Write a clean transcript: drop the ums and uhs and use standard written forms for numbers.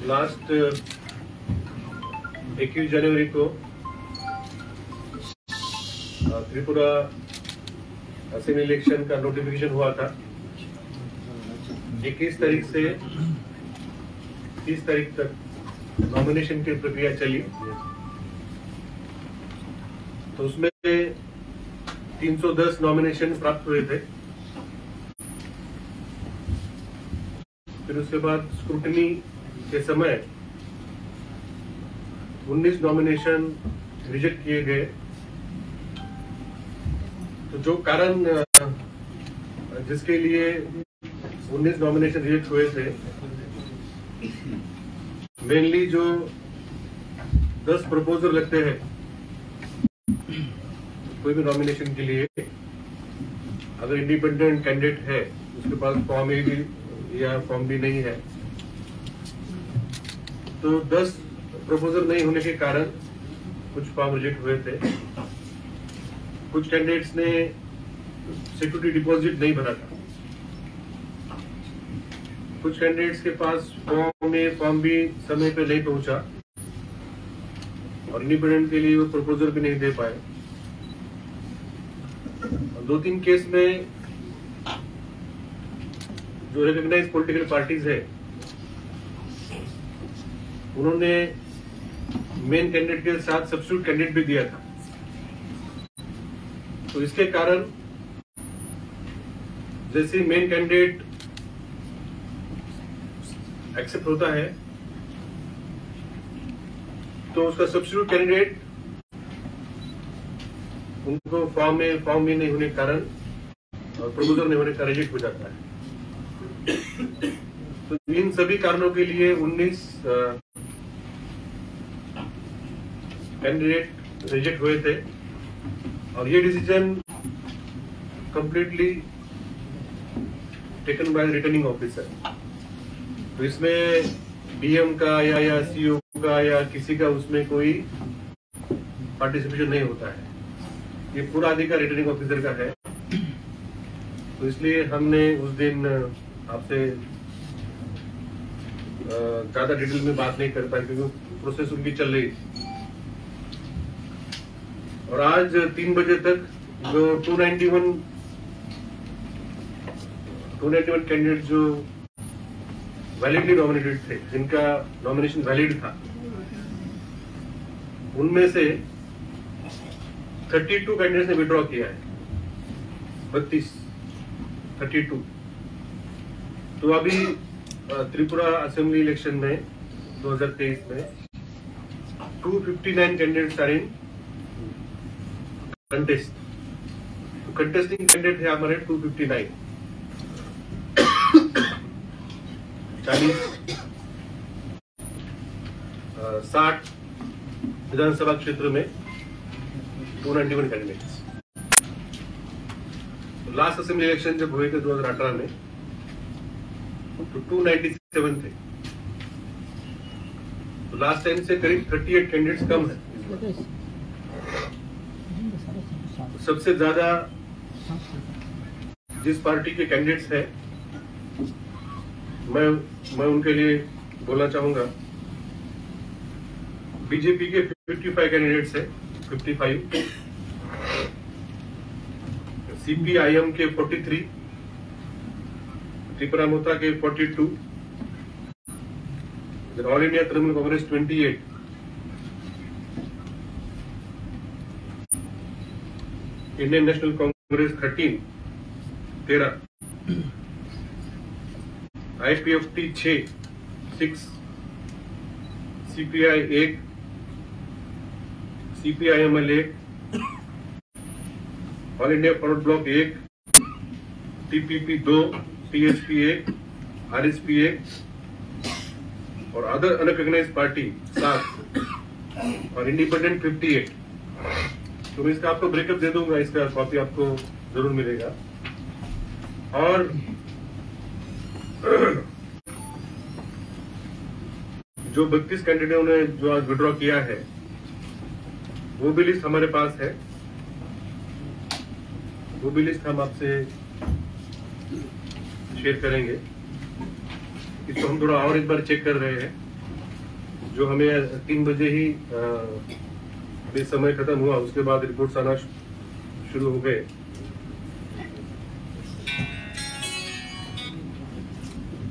Last 21 जनवरी को Tripura assembly election का notification हुआ था। 21 तारीख से 30 तारीख तक नॉमिनेशन की प्रक्रिया चली। तो उसमें 310 नॉमिनेशन प्राप्त हुए थे। फिर उसके बाद स्क्रूटनी के समय 19 नॉमिनेशन रिजेक्ट किए गए। तो जो कारण जिसके लिए 19 नॉमिनेशन रिजेक्ट हुए थे, मेनली जो 10 प्रपोजल लगते हैं कोई भी नॉमिनेशन के लिए, अगर इंडिपेंडेंट कैंडिडेट है उसके पास फॉर्म ए भी या फॉर्म बी नहीं है, तो 10 प्रपोजल नहीं होने के कारण कुछ फॉर्म रिजेक्ट हुए थे। कुछ कैंडिडेट्स ने सिक्योरिटी डिपॉजिट नहीं भरा था। कुछ कैंडिडेट्स के पास फॉर्म ए फॉर्म बी समय पे नहीं पहुंचा और इंडिपेंडेंट के लिए वो प्रपोजल भी नहीं दे पाए। 2-3 केस में जो रिकॉग्नाइज्ड पॉलिटिकल पार्टीज है उन्होंने मेन कैंडिडेट के साथ सब्स्टिट्यूट कैंडिडेट भी दिया था। तो इसके कारण जैसे मेन कैंडिडेट एक्सेप्ट होता है तो उसका सब्स्टिट्यूट कैंडिडेट उनको फॉर्म में नहीं होने के कारण और प्रपोजल नहीं होने का रिजेक्ट हो जाता है। तो इन सभी कारणों के लिए 19 कैंडिडेट रिजेक्ट हुए थे और ये decision completely taken by returning officer. तो इसमें डीएम का या सीओ का या किसी का उसमें कोई पार्टिसिपेशन नहीं होता है। ये पूरा अधिकार रिटर्निंग ऑफिसर का है। तो इसलिए हमने उस दिन आपसे ज्यादा डिटेल में बात नहीं कर पाए क्योंकि प्रोसेस उनकी चल रही थी। और आज 3 बजे तक जो 291 कैंडिडेट जो वैलिडली नॉमिनेटेड थे, जिनका नॉमिनेशन वैलिड था, उनमें से 32 कैंडिडेट्स ने विड्रॉ किया है। 32। तो अभी त्रिपुरा असेंबली इलेक्शन में 2023 में 259 कैंडिडेट्स आर इन कंटेस्ट। तो कंटेस्टिंग कैंडिडेट है हमारे 259। 60 विधानसभा क्षेत्र में 291 कैंडिडेट्स। तो लास्ट असेंबली इलेक्शन जब हुए थे 2018 में तो 297 थे। तो लास्ट टाइम से करीब 38 कैंडिडेट्स कम है। तो सबसे ज्यादा जिस पार्टी के कैंडिडेट्स हैं, मैं उनके लिए बोलना चाहूंगा। बीजेपी के 55 कैंडिडेट्स हैं, 55। सीपीआईएम के 43, त्रिपुरा मोर्चा के 42, all India Trinamool Congress 28, Indian national Congress 13, IPFT 6, CPI 1, CPIML 1, all India forward block 1, TPP 2, टीएचपी 1, RSP 1 और अदर अनरिकॉग्नाइज्ड पार्टी 7 और इंडिपेंडेंट 58। तो मैं इसका आपको ब्रेकअप दे दूंगा, इसका कॉपी आपको जरूर मिलेगा। और जो 32 कैंडिडेटों ने जो आज विड्रॉ किया है वो भी लिस्ट हमारे पास है। वो भी लिस्ट हम आपसे शेयर करेंगे। इसको हम थोड़ा और एक बार चेक कर रहे हैं जो हमें 3 बजे ही अभी समय खत्म हुआ, उसके बाद रिपोर्ट्स आना शुरू हो गए।